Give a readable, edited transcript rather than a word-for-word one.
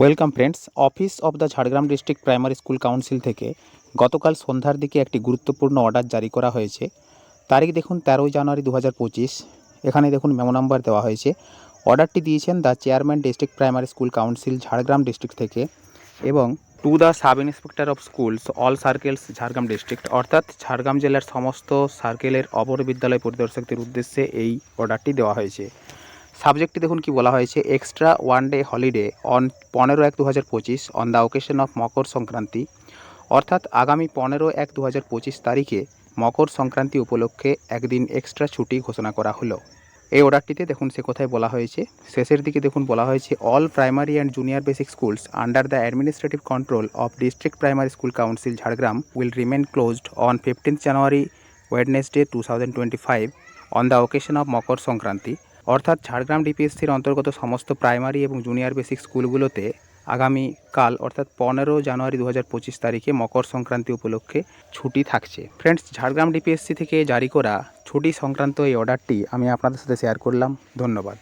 Welcome friends. Office of the Jhargram district primary school council থেকে গতকাল সন্ধ্যার দিকে একটি গুরুত্বপূর্ণ অর্ডার জারি করা হয়েছে। তারিখ দেখুন 13 জানুয়ারি 2025। এখানে দেখুন মেমো নাম্বার দেওয়া হয়েছে। অর্ডারটি দিয়েছেন the chairman district primary school council Jhargram district থেকে এবং to the sub inspector of schools all circles Jhargram district, অর্থাৎ ঝাড়গ্রাম জেলার সমস্ত সার্কেলের অপর বিদ্যালয় পরিদর্শকদের উদ্দেশ্যে এই অর্ডারটি দেওয়া হয়েছে। সাবজেক্টটি দেখুন কি বলা হয়েছে, extra one day holiday on 15/1/2025 on the occasion of Makar Sankranti, অর্থাৎ আগামী 15/1/2025 তারিখে মকর সংক্রান্তি উপলক্ষে একদিন এক্সট্রা ছুটি ঘোষণা করা হলো। এই অর্ডারটিতে দেখুন সে কথায় বলা হয়েছে, শেষের দিকে দেখুন বলা হয়েছে all primary and junior basic schools under the administrative control of district primary school council Jhargram will remain closed on 15th January Wednesday 2025 on the occasion of Makar Sankranti, অর্থাৎ ঝাড়গ্রাম ডিপিএসসির অন্তর্গত সমস্ত প্রাইমারি এবং জুনিয়র বেসিক স্কুলগুলোতে আগামীকাল অর্থাৎ 15 জানুয়ারি 2025 তারিখে মকর সংক্রান্তি উপলক্ষে ছুটি থাকছে। ফ্রেন্ডস, ঝাড়গ্রাম ডিপিএসসি থেকে জারি করা ছুটি সংক্রান্ত এই অর্ডারটি আমি আপনাদের সাথে শেয়ার করলাম। ধন্যবাদ।